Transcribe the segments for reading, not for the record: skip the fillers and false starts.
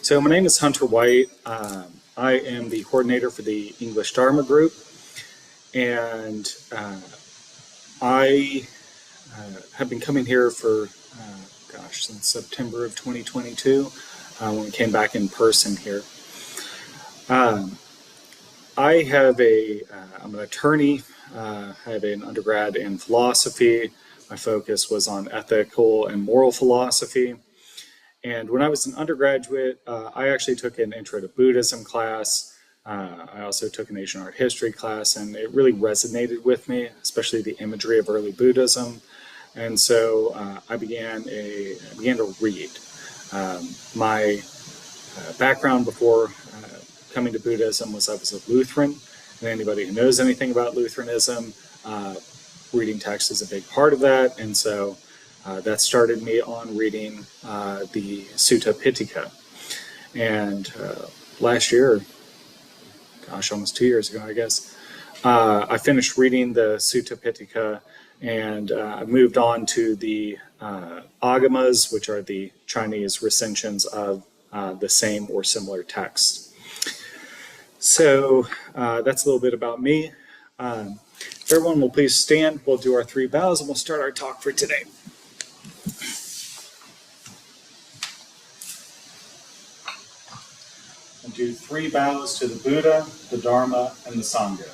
So my name is Hunter White. I am the coordinator for the English Dharma group, and I have been coming here for, since September of 2022, when we came back in person here. I'm an attorney. I have an undergrad in philosophy. My focus was on ethical and moral philosophy. And when I was an undergraduate, I actually took an Intro to Buddhism class. I also took an Asian art history class, and it really resonated with me, especially the imagery of early Buddhism. And so I began to read. My background before coming to Buddhism was I was a Lutheran, and anybody who knows anything about Lutheranism, reading text is a big part of that, and so that started me on reading the Sutta Pitaka. And last year, almost 2 years ago, I guess, I finished reading the Sutta Pitaka, and I moved on to the Agamas, which are the Chinese recensions of the same or similar texts. So that's a little bit about me. If everyone will please stand, we'll do our 3 bows, and we'll start our talk for today. And do 3 bows to the Buddha, the Dharma, and the Sangha.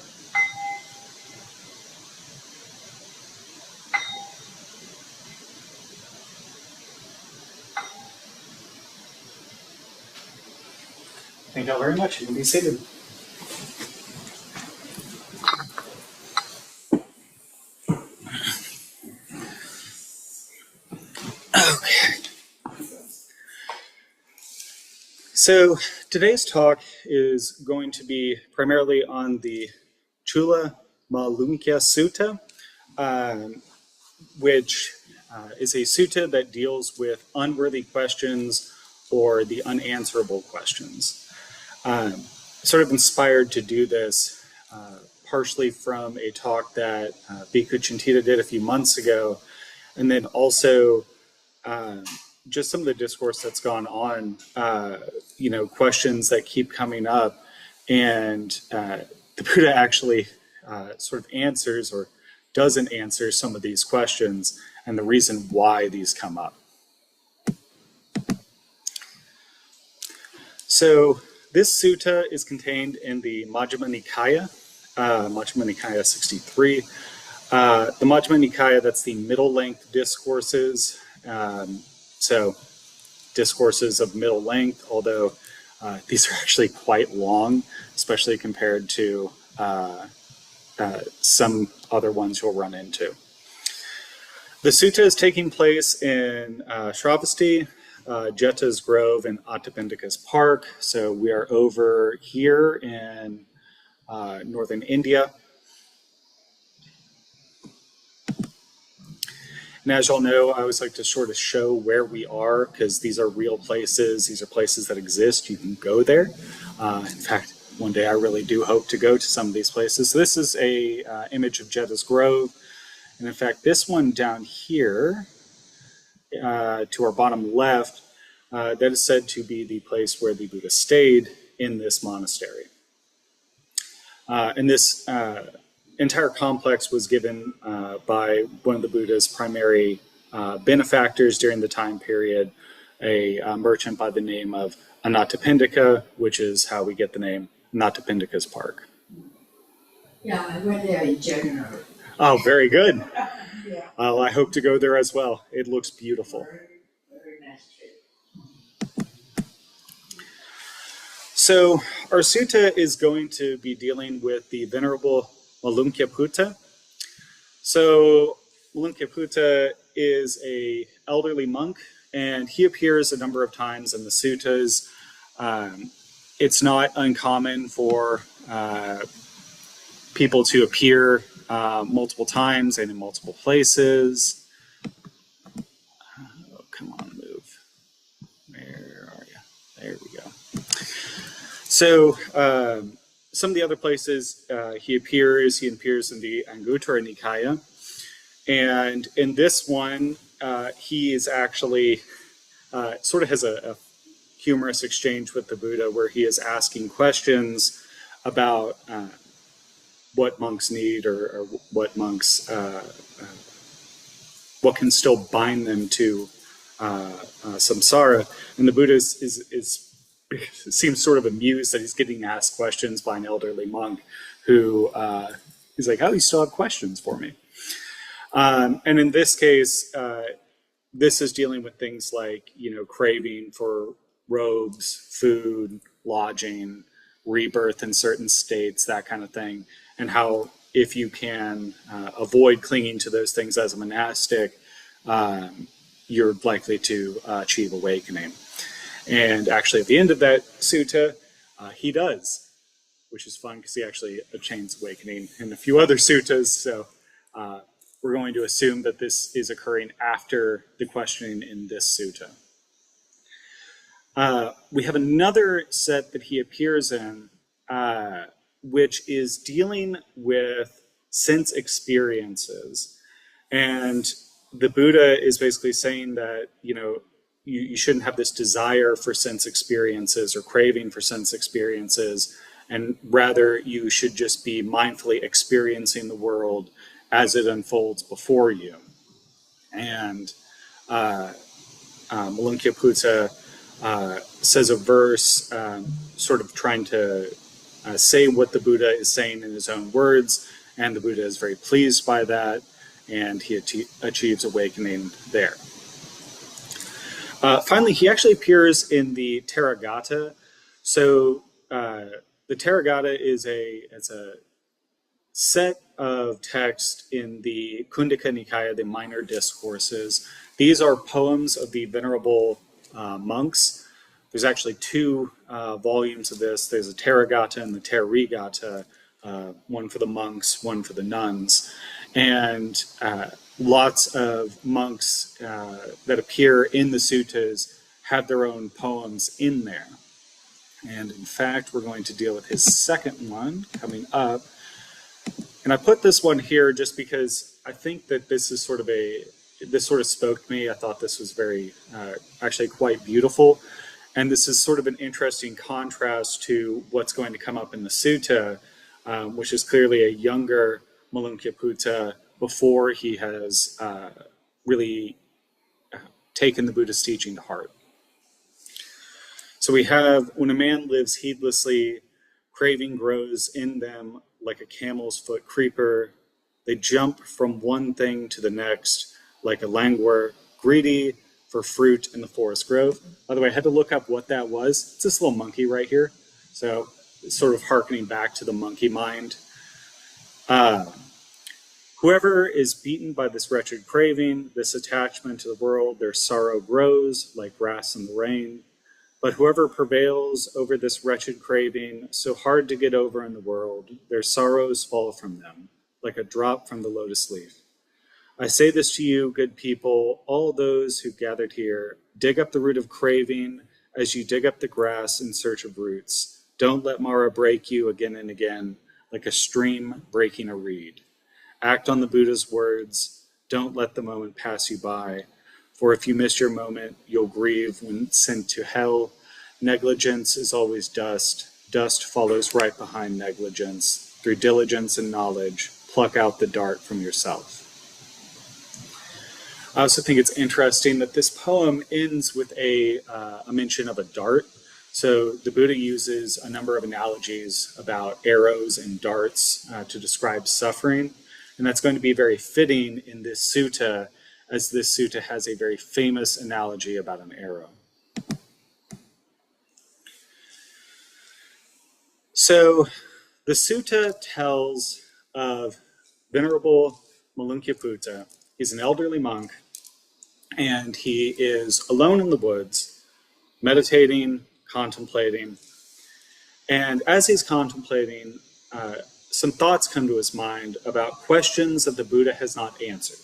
Thank you all very much. You can be seated. So today's talk is going to be primarily on the Cūlamālukyasutta, which is a sutta that deals with unworthy questions or the unanswerable questions. Sort of inspired to do this partially from a talk that Bhikkhu Chintita did a few months ago, and then also just some of the discourse that's gone on, questions that keep coming up, and the Buddha actually sort of answers or doesn't answer some of these questions and the reason why these come up. So this sutta is contained in the Majjhima Nikaya, Majjhima Nikaya 63. The Majjhima Nikaya, that's the middle length discourses. So discourses of middle length, although these are actually quite long, especially compared to some other ones you'll run into. The sutta is taking place in Shravasti, Jeta's Grove, and Attapindika's Park. So we are over here in northern India. And as y'all know, I always like to sort of show where we are, because these are real places. These are places that exist. You can go there. In fact, one day I really do hope to go to some of these places. So this is a image of Jeta's Grove. And in fact, this one down here to our bottom left, that is said to be the place where the Buddha stayed in this monastery. And this entire complex was given by one of the Buddha's primary benefactors during the time period, a merchant by the name of Anathapindika, which is how we get the name Anathapindika's Park. Yeah, I went there in January. Oh, very good. Yeah. I hope to go there as well. It looks beautiful. Very nice trip. So our sutta is going to be dealing with the Venerable Cūlamālukyasutta. So Cūlamālukyasutta is an elderly monk, and he appears a number of times in the suttas. It's not uncommon for people to appear multiple times and in multiple places. Oh, come on, move. Where are you? There we go. So some of the other places he appears in the Anguttara Nikaya. And in this one, he is actually sort of has a humorous exchange with the Buddha where he is asking questions about what monks need, or what monks, what can still bind them to samsara. And the Buddha seems sort of amused that he's getting asked questions by an elderly monk who he's like, oh, you still have questions for me? And in this case, this is dealing with things like, craving for robes, food, lodging, rebirth in certain states, that kind of thing, and how if you can avoid clinging to those things as a monastic, you're likely to achieve awakening. And actually, at the end of that sutta, he does, which is fun because he actually attains awakening in a few other suttas. So we're going to assume that this is occurring after the questioning in this sutta. We have another set that he appears in, which is dealing with sense experiences. And the Buddha is basically saying that, you shouldn't have this desire for sense experiences or craving for sense experiences, and rather you should just be mindfully experiencing the world as it unfolds before you. And Cūlamālukyasutta says a verse sort of trying to say what the Buddha is saying in his own words, and the Buddha is very pleased by that, and he achieves awakening there. Finally, he actually appears in the Therigatha. So the Therigatha is a set of text in the Kundaka Nikaya, the minor discourses. These are poems of the venerable monks. There's actually two volumes of this. There's a Therigatha and the Therigatha, one for the monks, one for the nuns. And lots of monks that appear in the suttas have their own poems in there. And in fact, we're going to deal with his second one coming up. And I put this one here just because I think that this is this sort of spoke to me. I thought this was very, actually quite beautiful. And this is sort of an interesting contrast to what's going to come up in the sutta, which is clearly a younger Cūlamālukyasutta before he has really taken the Buddha's teaching to heart. So we have, when a man lives heedlessly, craving grows in them like a camel's foot creeper. They jump from one thing to the next like a languor, greedy for fruit in the forest grove. By the way, I had to look up what that was. It's this little monkey right here. So it's sort of hearkening back to the monkey mind. Whoever is beaten by this wretched craving, this attachment to the world, their sorrow grows like grass in the rain. But whoever prevails over this wretched craving, so hard to get over in the world, their sorrows fall from them like a drop from the lotus leaf. I say this to you, good people, all those who gathered here, dig up the root of craving as you dig up the grass in search of roots. Don't let Mara break you again and again, like a stream breaking a reed. Act on the Buddha's words. Don't let the moment pass you by. For if you miss your moment, you'll grieve when sent to hell. Negligence is always dust. Dust follows right behind negligence. Through diligence and knowledge, pluck out the dart from yourself. I also think it's interesting that this poem ends with a mention of a dart. So the Buddha uses a number of analogies about arrows and darts to describe suffering. And that's going to be very fitting in this sutta, as this sutta has a very famous analogy about an arrow. So the sutta tells of Venerable Cūlamālukyasutta. He's an elderly monk, and he is alone in the woods, meditating, contemplating. And as he's contemplating, some thoughts come to his mind about questions that the Buddha has not answered.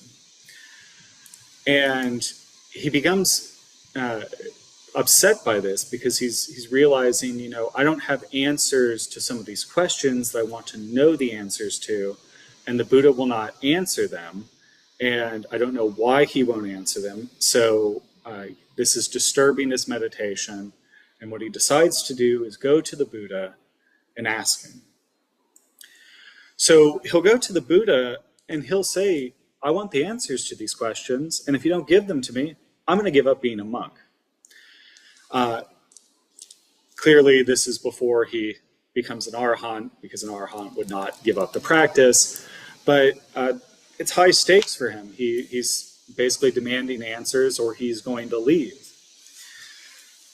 And he becomes upset by this because he's realizing, I don't have answers to some of these questions that I want to know the answers to, and the Buddha will not answer them. And I don't know why he won't answer them. So this is disturbing his meditation. And what he decides to do is go to the Buddha and ask him. So he'll go to the Buddha and he'll say, I want the answers to these questions, and if you don't give them to me, I'm going to give up being a monk. Clearly, this is before he becomes an arahant, because an arahant would not give up the practice. But it's high stakes for him. He's basically demanding answers, or he's going to leave.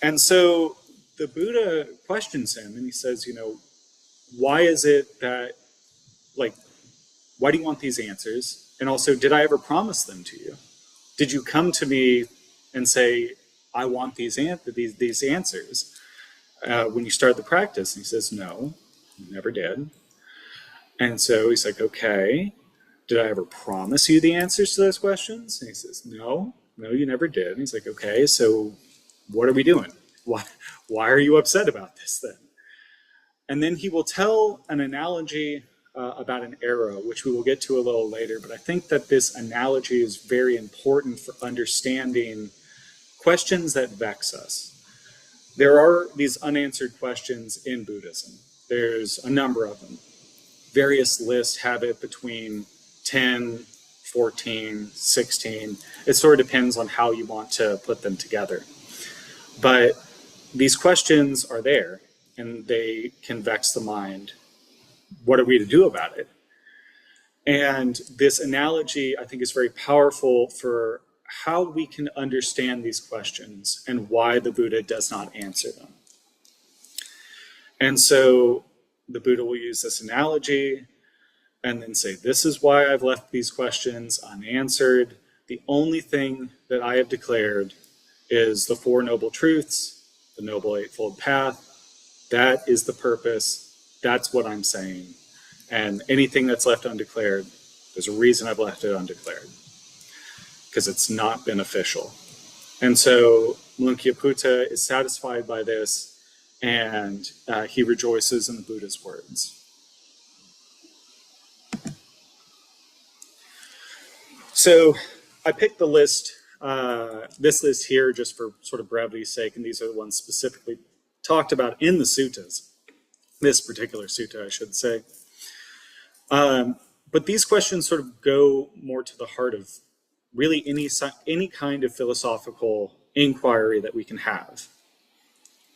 And so the Buddha questions him, and he says, why is it that, why do you want these answers? And also, did I ever promise them to you? Did you come to me and say, I want these answers when you start the practice? And he says, no, never did. And so he's like, okay, did I ever promise you the answers to those questions? And he says, no, you never did. And he's like, okay, so what are we doing? Why are you upset about this then? And then he will tell an analogy about an arrow, which we will get to a little later. But I think that this analogy is very important for understanding questions that vex us. There are these unanswered questions in Buddhism. There's a number of them. Various lists have it between 10, 14, 16. It sort of depends on how you want to put them together. But these questions are there, and they can vex the mind. What are we to do about it? And this analogy, I think, is very powerful for how we can understand these questions and why the Buddha does not answer them. And so the Buddha will use this analogy and then say, this is why I've left these questions unanswered. The only thing that I have declared is the Four Noble Truths, the Noble Eightfold Path. That is the purpose. That's what I'm saying. And anything that's left undeclared, there's a reason I've left it undeclared, because it's not beneficial. And so Cūlamālukyasutta is satisfied by this, and he rejoices in the Buddha's words. So I picked the list, this list here, just for sort of brevity's sake, and these are the ones specifically talked about in the suttas, this particular sutta, I should say. But these questions sort of go more to the heart of really any kind of philosophical inquiry that we can have.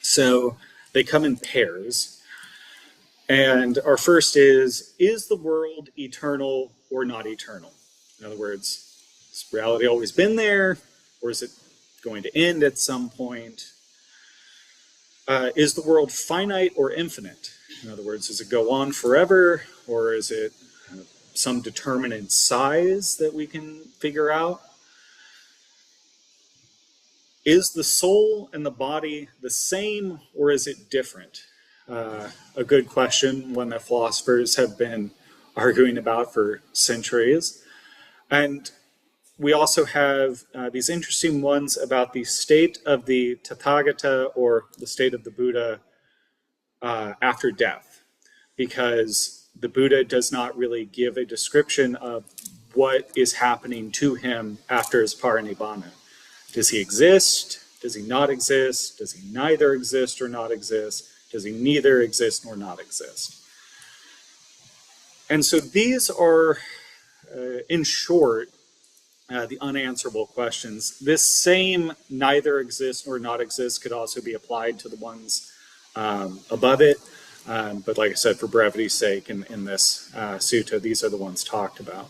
So they come in pairs. And our first is the world eternal or not eternal? In other words, has reality always been there, or is it going to end at some point? Is the world finite or infinite? In other words, does it go on forever, or is it some determinate size that we can figure out? Is the soul and the body the same, or is it different? A good question, one that philosophers have been arguing about for centuries. And we also have these interesting ones about the state of the Tathagata, or the state of the Buddha, after death, because the Buddha does not really give a description of what is happening to him after his parinibbana. Does he exist? Does he not exist? Does he neither exist or not exist? Does he neither exist nor not exist? And so these are, in short, the unanswerable questions. This same neither exist nor not exist could also be applied to the ones above it. But like I said, for brevity's sake, in this sutta, these are the ones talked about.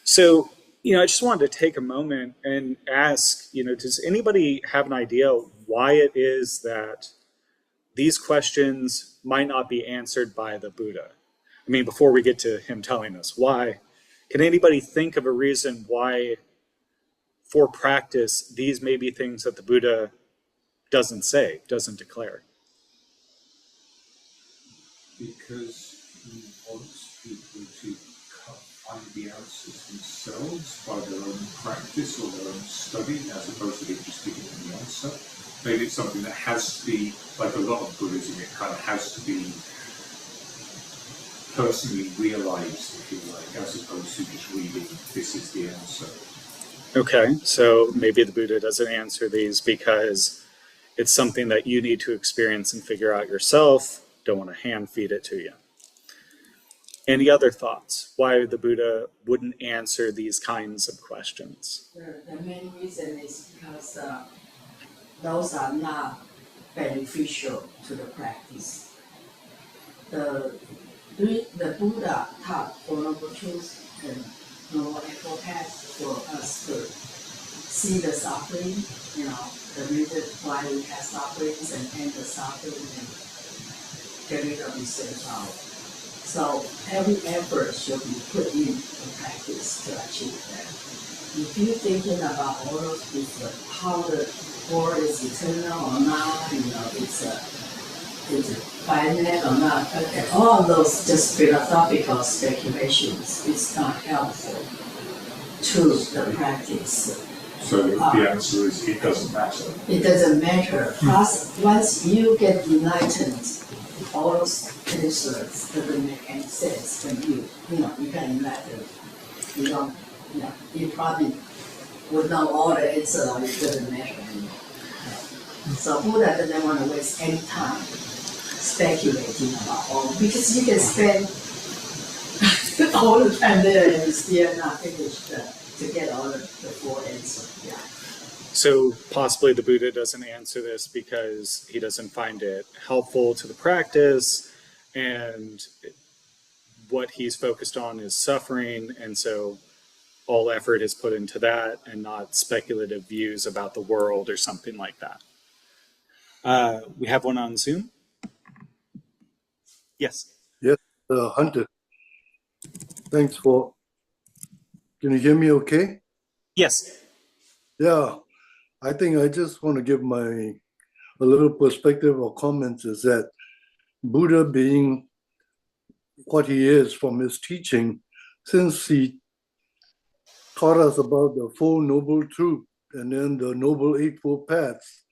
So, I just wanted to take a moment and ask, does anybody have an idea why it is that these questions might not be answered by the Buddha? I mean, before we get to him telling us why, can anybody think of a reason why, for practice, these may be things that the Buddha doesn't say, doesn't declare? Because he wants people to find the answers themselves by their own practice or their own study, as opposed to being just giving them the answer. Maybe it's something that has to be, like a lot of Buddhism, it kind of has to be personally realized, if you like, as opposed to just reading, this is the answer. Okay, so maybe the Buddha doesn't answer these because It's something that you need to experience and figure out yourself. Don't want to hand feed it to you. Any other thoughts? Why the Buddha wouldn't answer these kinds of questions? The main reason is because those are not beneficial to the practice. The Buddha taught Four Noble Truths and Noble Eightfold Paths for us to see the suffering, the reason why we have sufferings and end the suffering and get rid of ourselves. So every effort should be put in practice to achieve that. If you're thinking about all those different, how the world is eternal or not, it's finite or not, okay, all of those just philosophical speculations is not helpful to the practice. So the answer is it doesn't matter. It doesn't matter. Plus, once you get enlightened, all those answers doesn't make any sense when you get enlightened. You probably would know all the answers, or it doesn't matter anymore. So Buddha doesn't want to waste any time speculating about all, because you can spend all the time there and still not finish to get all the four answers. Yeah. So possibly the Buddha doesn't answer this because he doesn't find it helpful to the practice, and what he's focused on is suffering, and so all effort is put into that and not speculative views about the world or something like that. We have one on Zoom. Yes. Yes, Hunter. Thanks for. Can you hear me okay? Yes. Yeah, I think I just want to give a little perspective or comments is that Buddha being what he is from his teaching, since he taught us about the Four Noble Truths and then the Noble Eightfold Paths,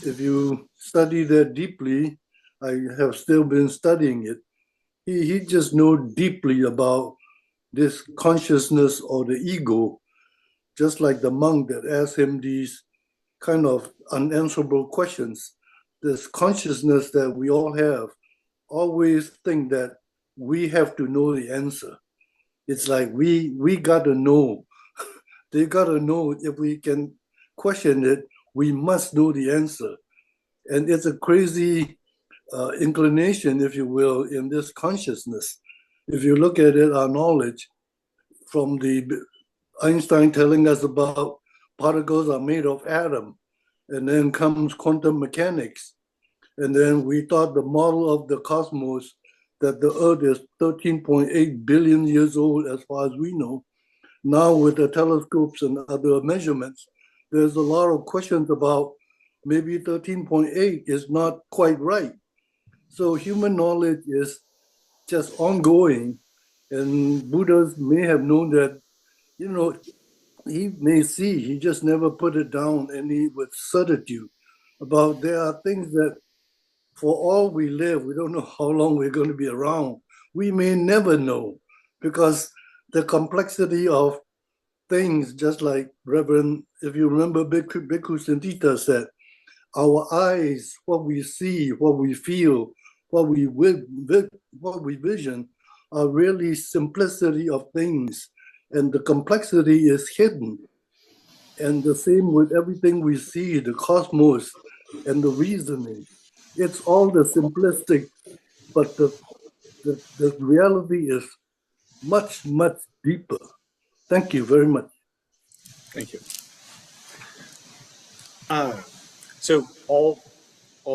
if you study that deeply, I have still been studying it, he just knows deeply about this consciousness or the ego, just like the monk that asked him these kind of unanswerable questions. This consciousness that we all have, always think that we have to know the answer. It's like we got to know. They got to know if we can question it, we must know the answer. And it's a crazy inclination, if you will, in this consciousness. If you look at it, our knowledge from the Einstein telling us about particles are made of atom, and then comes quantum mechanics. And then we thought the model of the cosmos, that the Earth is 13.8 billion years old as far as we know. Now with the telescopes and other measurements, there's a lot of questions about maybe 13.8 is not quite right. So human knowledge is just ongoing, and Buddhas may have known that, he may see, he just never put it down any with certitude about there are things that for all we live, we don't know how long we're going to be around. We may never know, because the complexity of things, just like Reverend, if you remember, Bhikkhu Santita said, our eyes, what we see, what we feel, what we vision, are really simplicity of things, and the complexity is hidden. And the same with everything we see, the cosmos and the reasoning. It's all the simplistic, but the reality is much, much deeper. Thank you very much. Thank you. So all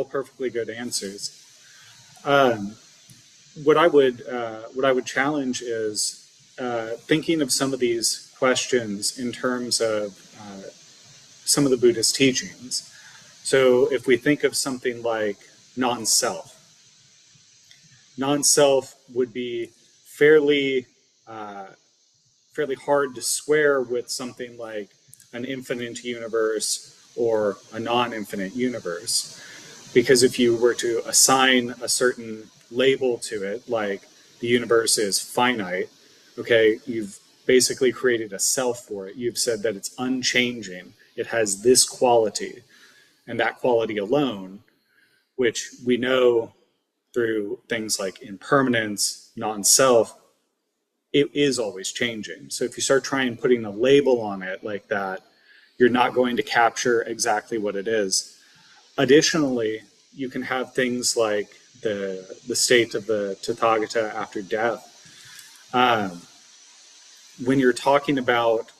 perfectly good answers. What I would challenge is thinking of some of these questions in terms of some of the Buddhist teachings. So if we think of something like non-self would be fairly hard to square with something like an infinite universe or a non-infinite universe. Because if you were to assign a certain label to it, like the universe is finite, okay, you've basically created a self for it. You've said that it's unchanging. It has this quality. and that quality alone, which we know through things like impermanence, non-self, it is always changing. So if you start trying putting a label on it like that, you're not going to capture exactly what it is. Additionally, you can have things like the state of the Tathagata after death. When you're talking about,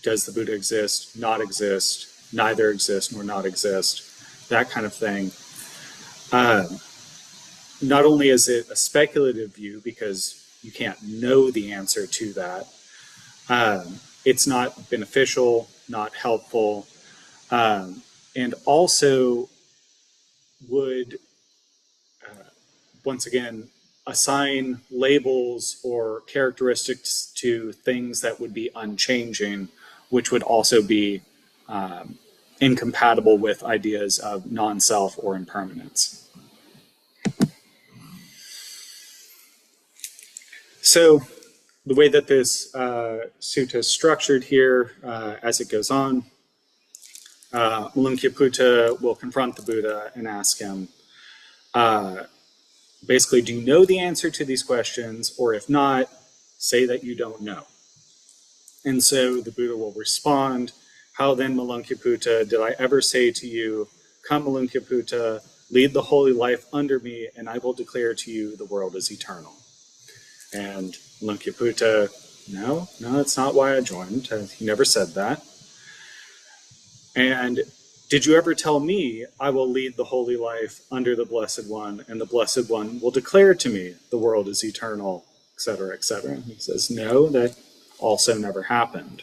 does the Buddha exist, not exist, neither exist nor not exist, that kind of thing. Not only is it a speculative view because you can't know the answer to that, it's not beneficial, not helpful, and also would, once again, assign labels or characteristics to things that would be unchanging, which would also be incompatible with ideas of non-self or impermanence. So the way that this sutta is structured here, as it goes on, Cūlamālukyasutta will confront the Buddha and ask him, basically, do you know the answer to these questions? Or if not, say that you don't know. And so the Buddha will respond, how then, Cūlamālukyasutta, did I ever say to you, come, Cūlamālukyasutta, lead the holy life under me, and I will declare to you the world is eternal. And Cūlamālukyasutta, no, that's not why I joined. He never said that. And did you ever tell me I will lead the holy life under the Blessed One, and the Blessed One will declare to me the world is eternal, etc., etc.? He says, no, that also never happened.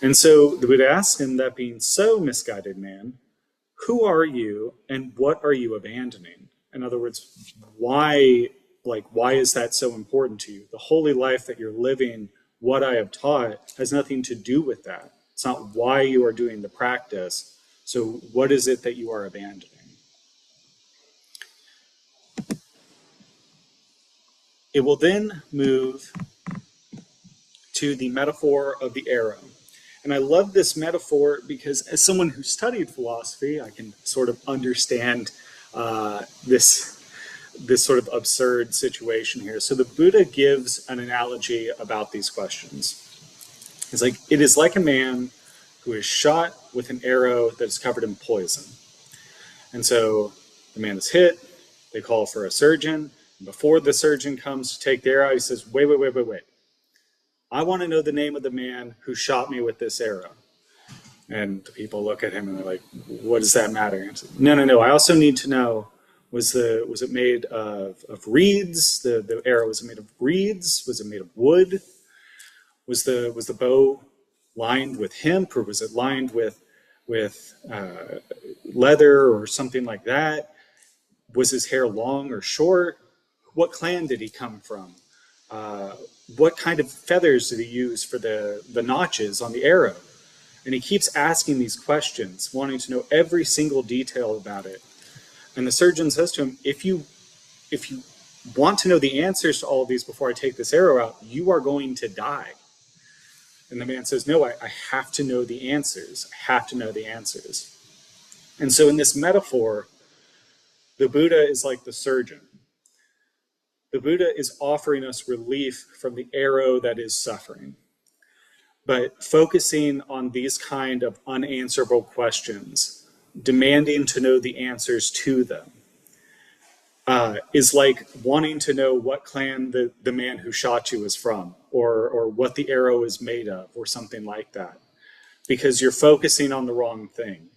And so the Buddha asks him, that being so, misguided man, who are you and what are you abandoning? In other words, why is that so important to you? The holy life that you're living, what I have taught, has nothing to do with that. It's not why you are doing the practice. So what is it that you are abandoning? It will then move to the metaphor of the arrow. And I love this metaphor because as someone who studied philosophy, I can sort of understand this sort of absurd situation here. So the Buddha gives an analogy about these questions. It's like, it is like a man who is shot with an arrow that is covered in poison. And so the man is hit, they call for a surgeon. And before the surgeon comes to take the arrow, he says, wait. I want to know the name of the man who shot me with this arrow. And the people look at him and they're like, what does that matter? And says, no, I also need to know, was it made of reeds? The arrow, was it made of reeds? Was it made of wood? Was the bow lined with hemp, or was it lined with leather or something like that? Was his hair long or short? What clan did he come from? What kind of feathers did he use for the notches on the arrow? And he keeps asking these questions, wanting to know every single detail about it. And the surgeon says to him, if you want to know the answers to all of these before I take this arrow out, you are going to die. And the man says, no, I have to know the answers. I have to know the answers. And so in this metaphor, the Buddha is like the surgeon. The Buddha is offering us relief from the arrow that is suffering. But focusing on these kind of unanswerable questions, demanding to know the answers to them, is like wanting to know what clan the man who shot you is from, or what the arrow is made of, or something like that, because you're focusing on the wrong thing.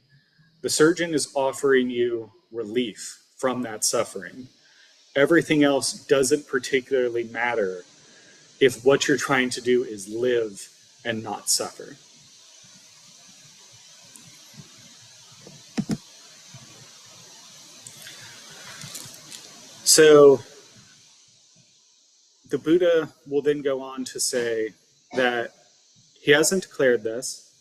The surgeon is offering you relief from that suffering. Everything else doesn't particularly matter if what you're trying to do is live and not suffer. So the Buddha will then go on to say that he hasn't declared this,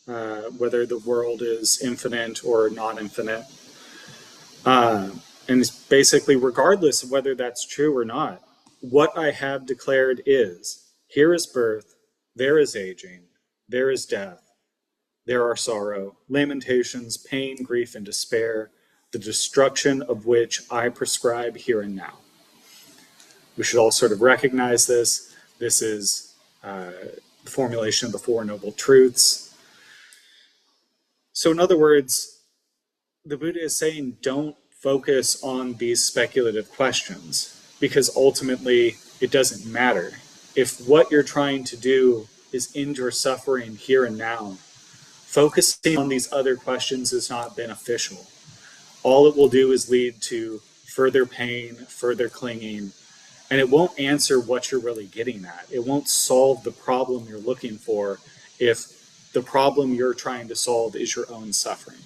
whether the world is infinite or not infinite. And it's basically, regardless of whether that's true or not, what I have declared is, here is birth, there is aging, there is death, there are sorrow, lamentations, pain, grief, and despair, the destruction of which I prescribe here and now. We should all sort of recognize this. This is the formulation of the Four Noble Truths. So in other words, the Buddha is saying don't focus on these speculative questions, because ultimately it doesn't matter. If what you're trying to do is end your suffering here and now, focusing on these other questions is not beneficial. All it will do is lead to further pain, further clinging, and it won't answer what you're really getting at. It won't solve the problem you're looking for if the problem you're trying to solve is your own suffering.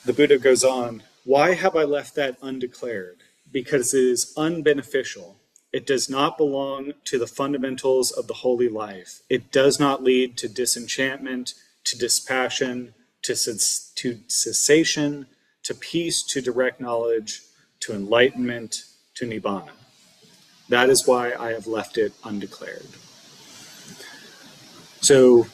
The Buddha goes on, why have I left that undeclared? Because it is unbeneficial. It does not belong to the fundamentals of the holy life. It does not lead to disenchantment, to dispassion, to cessation, to peace, to direct knowledge, to enlightenment, to nibbana. That is why I have left it undeclared. So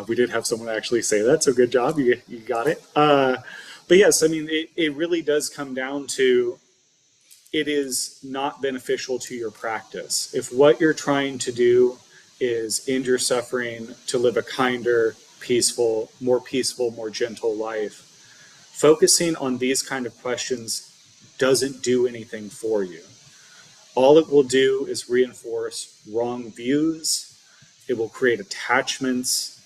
we did have someone actually say that, so good job, you got it. But yes, I mean, it really does come down to, it is not beneficial to your practice. If what you're trying to do is end your suffering, to live a kinder, peaceful, more gentle life, focusing on these kind of questions doesn't do anything for you. All it will do is reinforce wrong views, it will create attachments,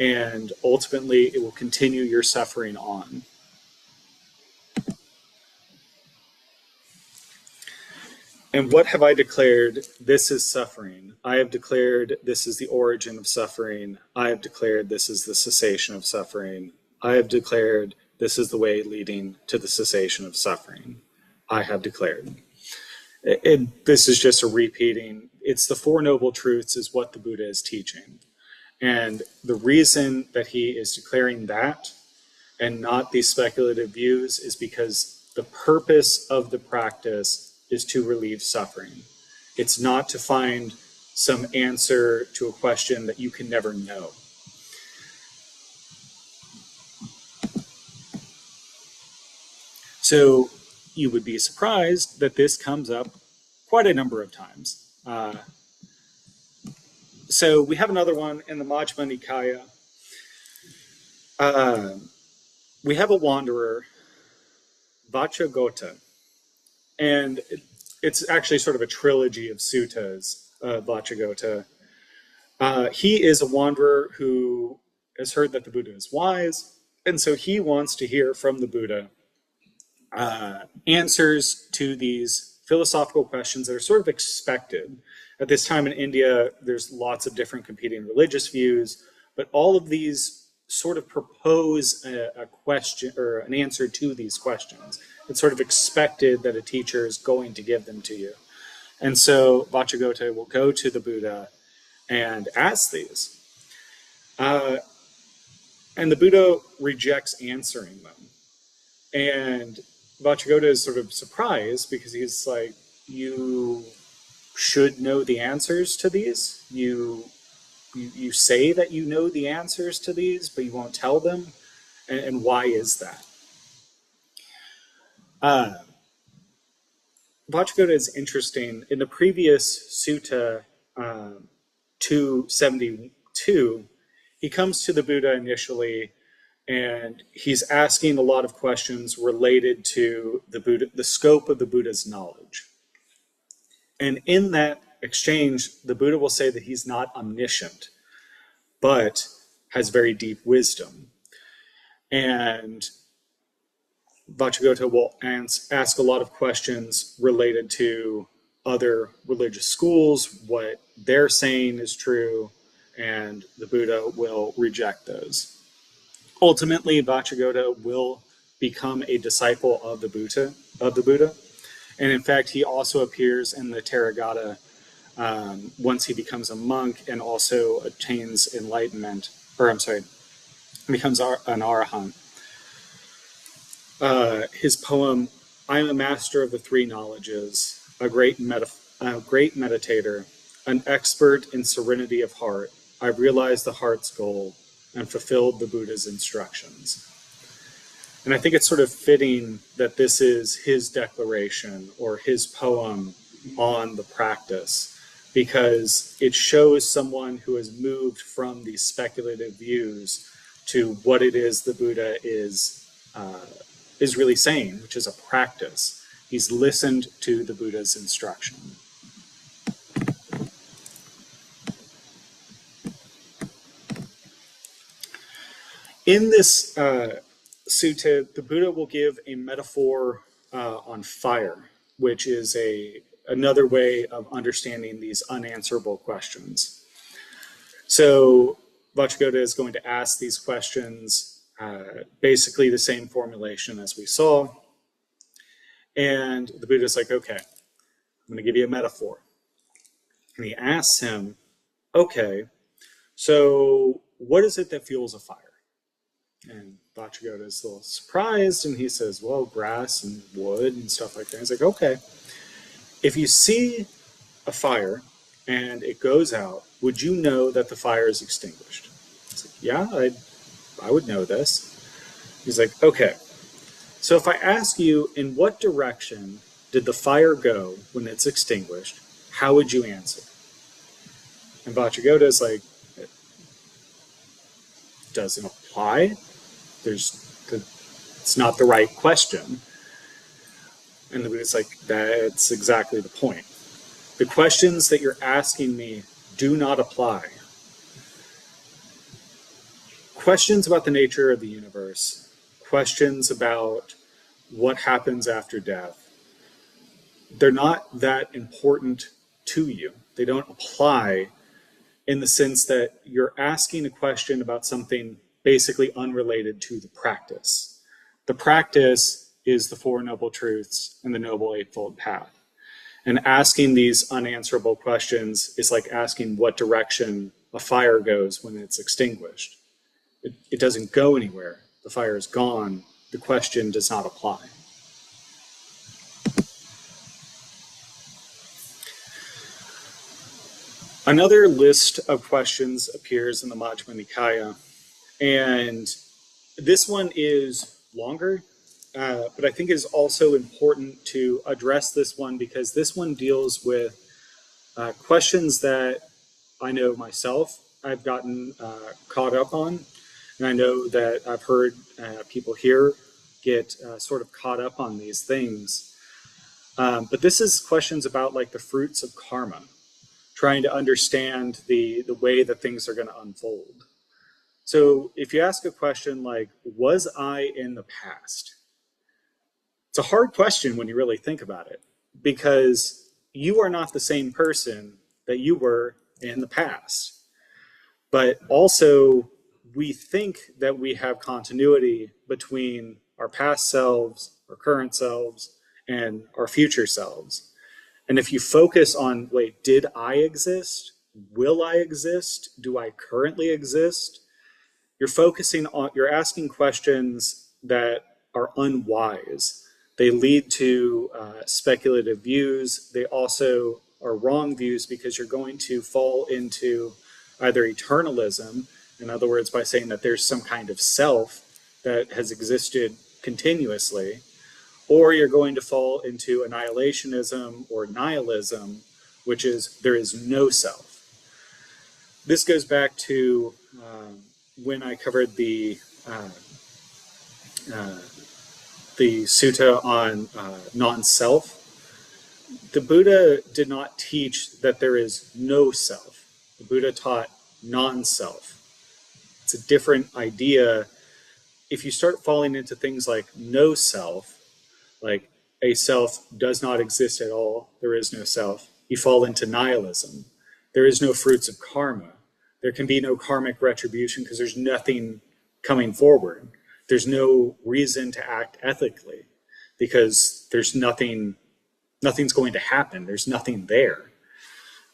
and ultimately it will continue your suffering on. And what have I declared? This is suffering. I have declared this is the origin of suffering. I have declared this is the cessation of suffering. I have declared this is the way leading to the cessation of suffering. I have declared. And this is just a repeating. It's the Four Noble Truths is what the Buddha is teaching. And the reason that he is declaring that and not these speculative views is because the purpose of the practice is to relieve suffering. It's not to find some answer to a question that you can never know. So you would be surprised that this comes up quite a number of times. So we have another one in the Majjhima Nikaya. We have a wanderer, Vacchagotta, and it's actually sort of a trilogy of suttas, Vacchagotta. He is a wanderer who has heard that the Buddha is wise, and so he wants to hear from the Buddha answers to these philosophical questions that are sort of expected. At this time in India, there's lots of different competing religious views, but all of these sort of propose a question or an answer to these questions. It's sort of expected that a teacher is going to give them to you. And so Vacchagotta will go to the Buddha and ask these. And the Buddha rejects answering them. And Vacchagotta is sort of surprised because he's like, you should know the answers to these. You say that you know the answers to these, but you won't tell them. And why is that? Vacchagotta is interesting. In the previous Sutta 272, he comes to the Buddha initially, and he's asking a lot of questions related to the Buddha, the scope of the Buddha's knowledge. And in that exchange, the Buddha will say that he's not omniscient, but has very deep wisdom. And Vacchagotta will ask a lot of questions related to other religious schools, what they're saying is true, and the Buddha will reject those. Ultimately, Vacchagotta will become a disciple of the Buddha. And in fact, he also appears in the Therigatha once he becomes a monk and also attains enlightenment, becomes an arahant. His poem, I am a master of the three knowledges, a great a great meditator, an expert in serenity of heart. I've realized the heart's goal and fulfilled the Buddha's instructions. And I think it's sort of fitting that this is his declaration or his poem on the practice, because it shows someone who has moved from these speculative views to what it is the Buddha is really saying, which is a practice. He's listened to the Buddha's instruction. In this sutta, the Buddha will give a metaphor on fire, which is another way of understanding these unanswerable questions. So Vajragota is going to ask these questions, basically the same formulation as we saw. And the Buddha's like, okay, I'm going to give you a metaphor. And he asks him, okay, so what is it that fuels a fire? And Vajragota is a little surprised, and he says, well, grass and wood and stuff like that. He's like, okay, if you see a fire and it goes out, would you know that the fire is extinguished? He's like, yeah, I would know this. He's like, okay, so if I ask you, in what direction did the fire go when it's extinguished, how would you answer? And Vajragota is like, it doesn't apply. It's not the right question. And the Buddha's like, that's exactly the point. The questions that you're asking me do not apply. Questions about the nature of the universe, questions about what happens after death, they're not that important to you. They don't apply in the sense that you're asking a question about something basically unrelated to the practice. The practice is the Four Noble Truths and the Noble Eightfold Path. And asking these unanswerable questions is like asking what direction a fire goes when it's extinguished. It doesn't go anywhere. The fire is gone. The question does not apply. Another list of questions appears in the Majjhima Nikaya, and this one is longer, but I think is also important to address this one because this one deals with questions that I know myself I've gotten caught up on, and I know that I've heard people here get sort of caught up on these things. But this is questions about like the fruits of karma, trying to understand the way that things are going to unfold. So if you ask a question like, was I in the past? It's a hard question when you really think about it, because you are not the same person that you were in the past. But also, we think that we have continuity between our past selves, our current selves, and our future selves. And if you focus on, wait, did I exist? Will I exist? Do I currently exist? You're asking questions that are unwise. They lead to speculative views. They also are wrong views because you're going to fall into either eternalism, in other words, by saying that there's some kind of self that has existed continuously, or you're going to fall into annihilationism or nihilism, which is there is no self. This goes back to when I covered the sutta on non-self. The Buddha did not teach that there is no self. The Buddha taught non-self. It's a different idea. If you start falling into things like no self, like a self does not exist at all, there is no self, you fall into nihilism. There is no fruits of karma. There can be no karmic retribution because there's nothing coming forward. There's no reason to act ethically because there's nothing's going to happen. There's nothing there.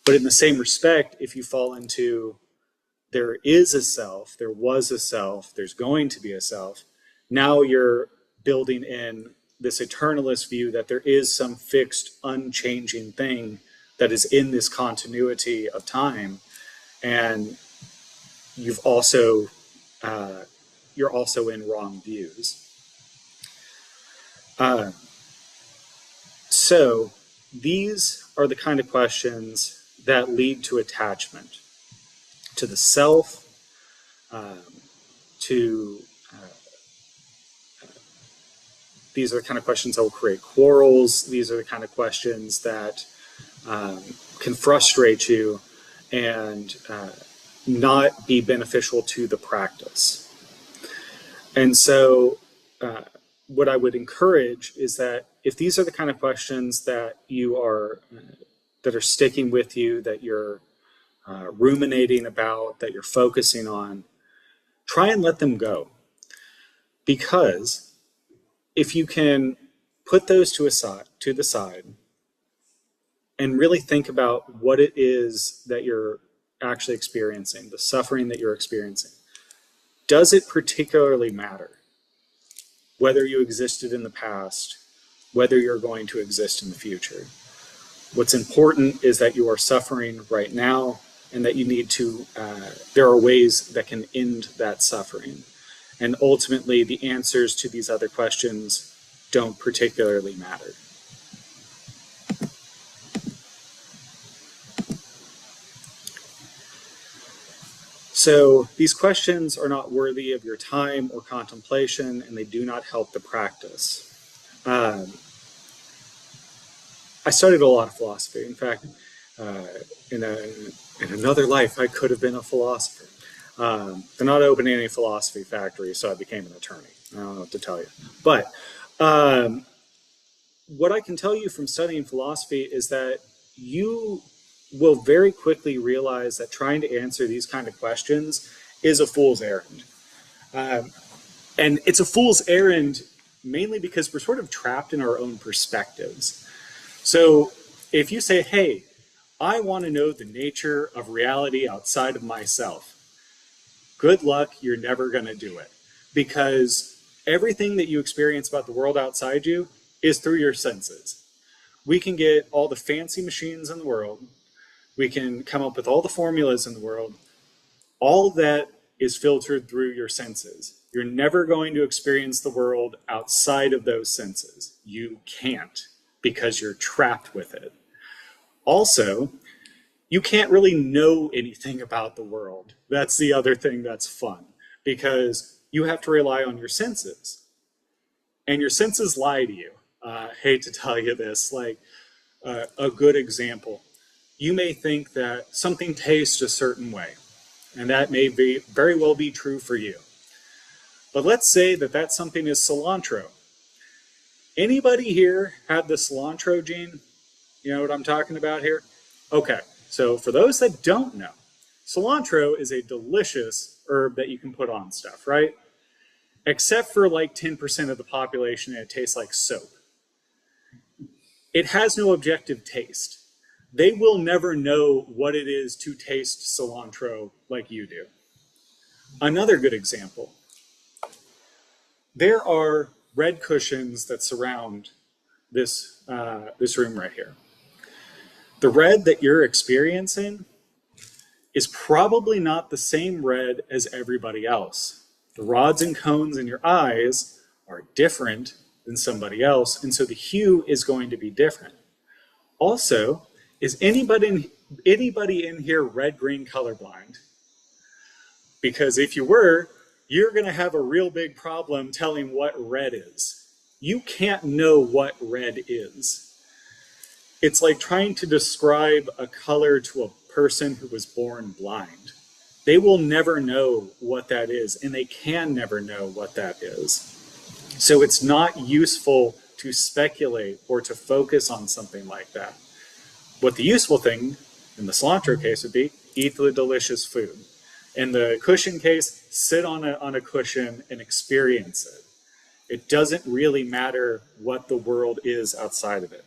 But in the same respect, if you fall into there is a self, there was a self, there's going to be a self, now you're building in this eternalist view that there is some fixed, unchanging thing that is in this continuity of time, and you've also you're also in wrong views. So these are the kind of questions that lead to attachment to the self, these are the kind of questions that will create quarrels. These are the kind of questions that can frustrate you and not be beneficial to the practice. And so what I would encourage is that if these are the kind of questions that you are that are sticking with you, that you're ruminating about, that you're focusing on, try and let them go. Because if you can put those to the side and really think about what it is that you're actually experiencing, the suffering that you're experiencing, does it particularly matter whether you existed in the past, whether you're going to exist in the future? What's important is that you are suffering right now, and that you need to, there are ways that can end that suffering. And ultimately, the answers to these other questions don't particularly matter. So these questions are not worthy of your time or contemplation, and they do not help the practice. I studied a lot of philosophy. In fact, in another life, I could have been a philosopher. They're not opening any philosophy factories, so I became an attorney. I don't know what to tell you. But what I can tell you from studying philosophy is that you will very quickly realize that trying to answer these kind of questions is a fool's errand. And it's a fool's errand mainly because we're sort of trapped in our own perspectives. So if you say, hey, I want to know the nature of reality outside of myself, good luck, you're never going to do it. Because everything that you experience about the world outside you is through your senses. We can get all the fancy machines in the world. We can come up with all the formulas in the world. All of that is filtered through your senses. You're never going to experience the world outside of those senses. You can't, because you're trapped with it. Also, you can't really know anything about the world. That's the other thing that's fun, because you have to rely on your senses. And your senses lie to you. Hate to tell you this, like a good example. You may think that something tastes a certain way, and that may be very well be true for you. But let's say that that something is cilantro. Anybody here have the cilantro gene? You know what I'm talking about here? Okay, so for those that don't know, cilantro is a delicious herb that you can put on stuff, right? Except for like 10% of the population, and it tastes like soap. It has no objective taste. They will never know what it is to taste cilantro like you do. Another good example. There are red cushions that surround this room right here. The red that you're experiencing is probably not the same red as everybody else. The rods and cones in your eyes are different than somebody else, and so the hue is going to be different. Also, is anybody in here red-green colorblind? Because if you were, you're going to have a real big problem telling what red is. You can't know what red is. It's like trying to describe a color to a person who was born blind. They will never know what that is, and they can never know what that is. So it's not useful to speculate or to focus on something like that. What the useful thing in the cilantro case would be, eat the delicious food. In the cushion case, sit on a cushion and experience it. It doesn't really matter what the world is outside of it.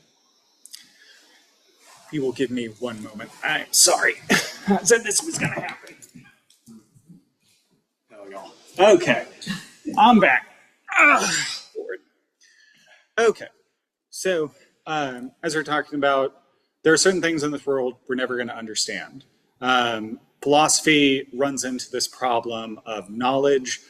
You will give me one moment. I'm sorry. I said this was going to happen. There we go. Okay. I'm back. Lord. Okay. So, as we're talking about there are certain things in this world we're never going to understand. Philosophy runs into this problem of knowledge.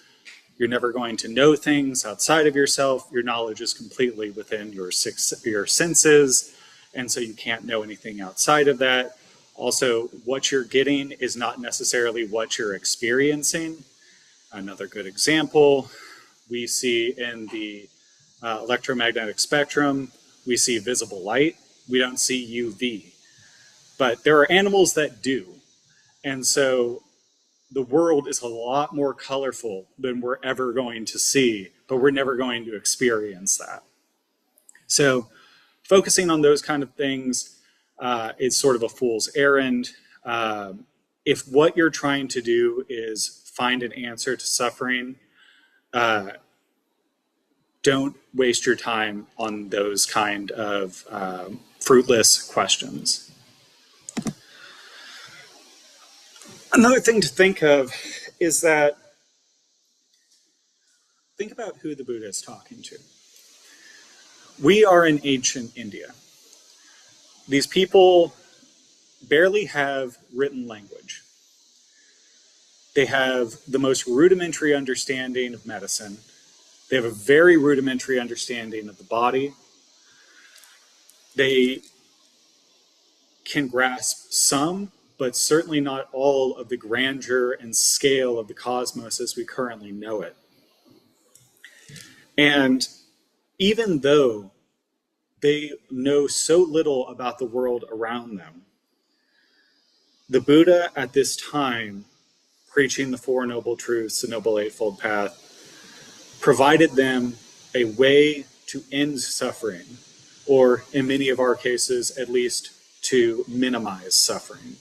You're never going to know things outside of yourself. Your knowledge is completely within your senses, and so you can't know anything outside of that. Also, what you're getting is not necessarily what you're experiencing. Another good example we see in the electromagnetic spectrum, we see visible light. We don't see UV. But there are animals that do. And so the world is a lot more colorful than we're ever going to see, but we're never going to experience that. So focusing on those kind of things is sort of a fool's errand. If what you're trying to do is find an answer to suffering, don't waste your time on those kind of fruitless questions. Another thing to think of is that think about who the Buddha is talking to. We are in ancient India. These people barely have written language. They have the most rudimentary understanding of medicine. They have a very rudimentary understanding of the body. They can grasp some, but certainly not all of the grandeur and scale of the cosmos as we currently know it. And even though they know so little about the world around them, the Buddha at this time, preaching the Four Noble Truths, the Noble Eightfold Path, provided them a way to end suffering, or in many of our cases, at least to minimize suffering.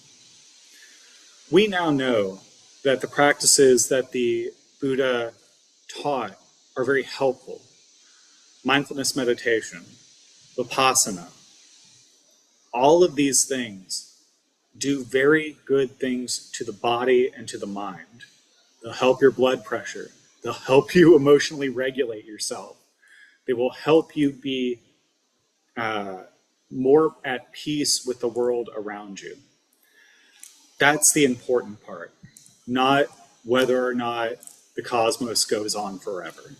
We now know that the practices that the Buddha taught are very helpful. Mindfulness meditation, vipassana, all of these things do very good things to the body and to the mind. They'll help your blood pressure. They'll help you emotionally regulate yourself. They will help you be more at peace with the world around you. That's the important part, not whether or not the cosmos goes on forever.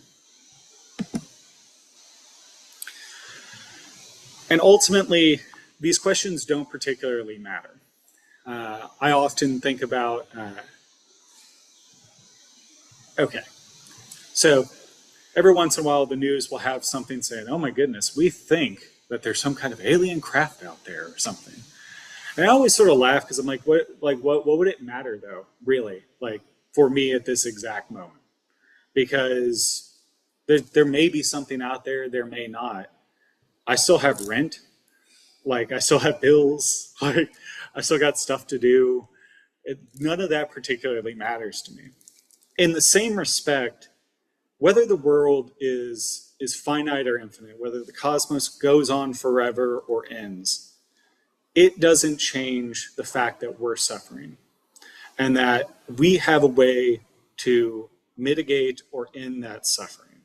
And ultimately, these questions don't particularly matter. I often think about, okay, so every once in a while the news will have something saying, oh my goodness, we think that there's some kind of alien craft out there or something. And I always sort of laugh because I'm like, what would it matter though, really, like for me at this exact moment? Because there may be something out there, there may not. I still have rent, like I still have bills, like I still got stuff to do. None of that particularly matters to me. In the same respect, whether the world is finite or infinite, whether the cosmos goes on forever or ends, it doesn't change the fact that we're suffering and that we have a way to mitigate or end that suffering.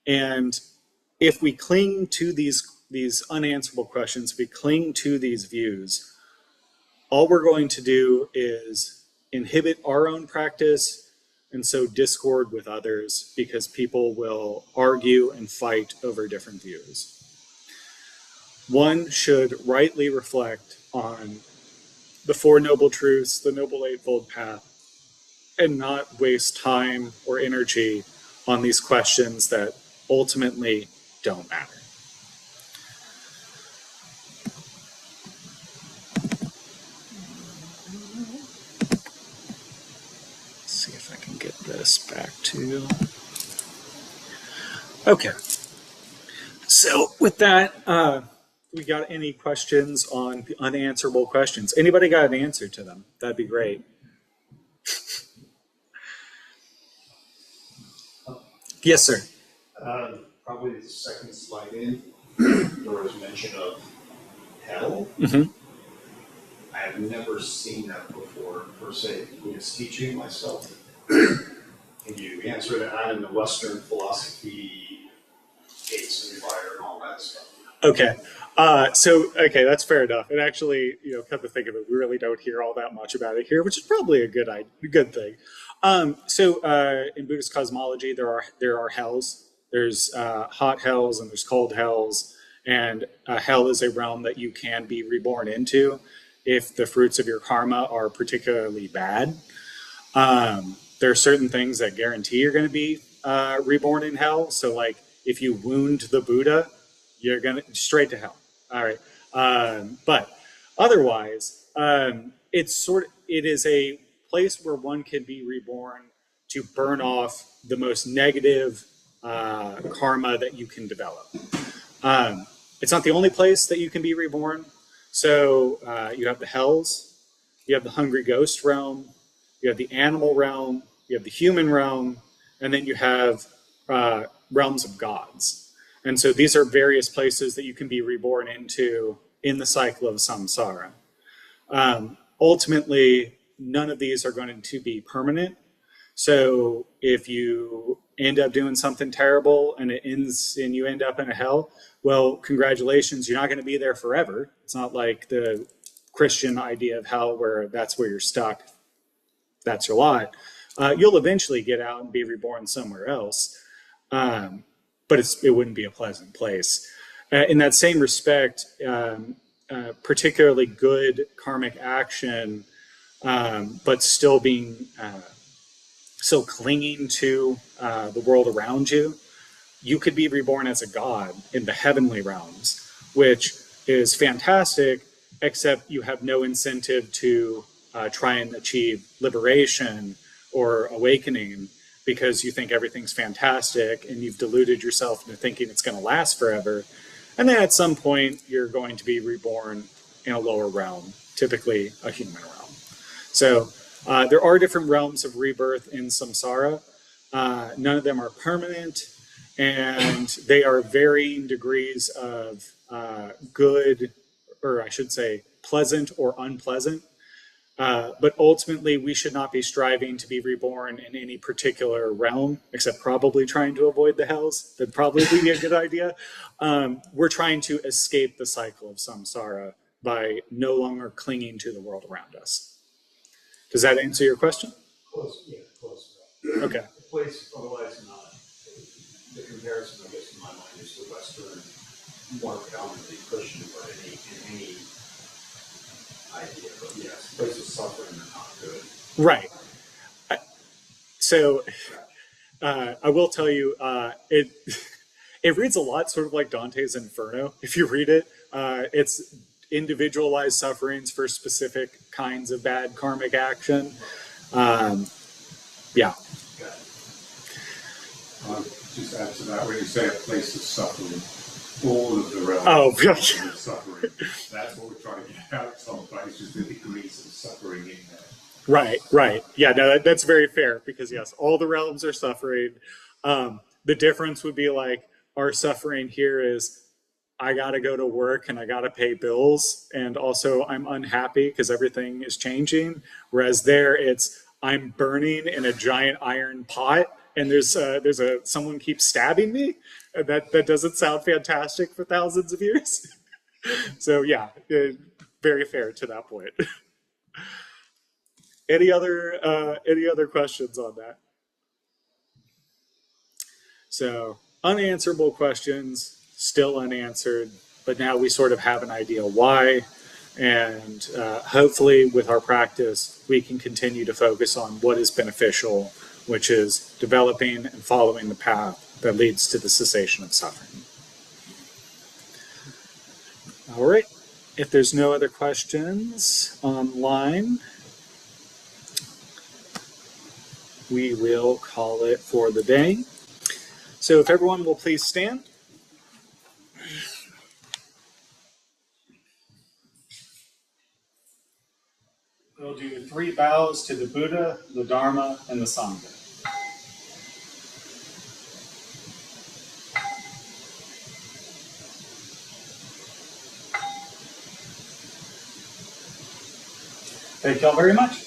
And if we cling to these unanswerable questions, if we cling to these views, all we're going to do is inhibit our own practice and sow discord with others because people will argue and fight over different views. One should rightly reflect on the Four Noble Truths, the Noble Eightfold Path, and not waste time or energy on these questions that ultimately don't matter. Let's see if I can get this back to... Okay. So with that, we got any questions on the unanswerable questions? Anybody got an answer to them? That'd be great. Yes, sir. Probably the second slide in, there was mention of hell. Mm-hmm. I have never seen that before, per se, Buddhist teaching myself. Can you answer that in the Western philosophy, gates and fire and all that stuff? Okay. Okay, that's fair enough. And actually, come to think of it, we really don't hear all that much about it here, which is probably a good thing. In Buddhist cosmology, there are hells. There's hot hells and there's cold hells, and hell is a realm that you can be reborn into if the fruits of your karma are particularly bad. There are certain things that guarantee you're going to be reborn in hell. So, like, if you wound the Buddha, you're going to straight to hell. All right. But otherwise, it is a place where one can be reborn to burn off the most negative karma that you can develop. It's not the only place that you can be reborn. So you have the hells, you have the hungry ghost realm, you have the animal realm, you have the human realm, and then you have realms of gods. And so these are various places that you can be reborn into in the cycle of samsara. Ultimately, none of these are going to be permanent. So if you end up doing something terrible and it ends and you end up in a hell, well, congratulations, you're not going to be there forever. It's not like the Christian idea of hell where that's where you're stuck. That's your lot. You'll eventually get out and be reborn somewhere else. But it wouldn't be a pleasant place. In that same respect, particularly good karmic action, but still clinging to the world around you, you could be reborn as a god in the heavenly realms, which is fantastic, except you have no incentive to try and achieve liberation or awakening, because you think everything's fantastic and you've deluded yourself into thinking it's going to last forever. And then at some point, you're going to be reborn in a lower realm, typically a human realm. So there are different realms of rebirth in samsara. None of them are permanent, and they are varying degrees of good, or I should say pleasant or unpleasant. But ultimately, we should not be striving to be reborn in any particular realm, except probably trying to avoid the hells. That'd probably be a good idea. We're trying to escape the cycle of samsara by no longer clinging to the world around us. Does that answer your question? Close Okay. The place, otherwise not. The comparison, I guess, in my mind is the Western, more predominantly Christian, but in any idea. But yes, places suffering are not good. Right. So I will tell you, it reads a lot sort of like Dante's Inferno. If you read it, it's individualized sufferings for specific kinds of bad karmic action. Yeah. Just add to that, when you say a place of suffering, all of the realms of suffering, that's what we're trying to get out of, but it's just the degrees of suffering in there. Right. Yeah, no, that's very fair, because yes, all the realms are suffering. The difference would be like, our suffering here is, I got to go to work and I got to pay bills, and also I'm unhappy because everything is changing. Whereas there, it's, I'm burning in a giant iron pot, and there's someone keeps stabbing me. That doesn't sound fantastic for thousands of years. So yeah, very fair to that point. Any other questions on that? So unanswerable questions, still unanswered, but now we sort of have an idea why. And hopefully with our practice, we can continue to focus on what is beneficial, which is developing and following the path that leads to the cessation of suffering. All right. If there's no other questions online, we will call it for the day. So if everyone will please stand. We'll do 3 bows to the Buddha, the Dharma, and the Sangha. Thank y'all very much.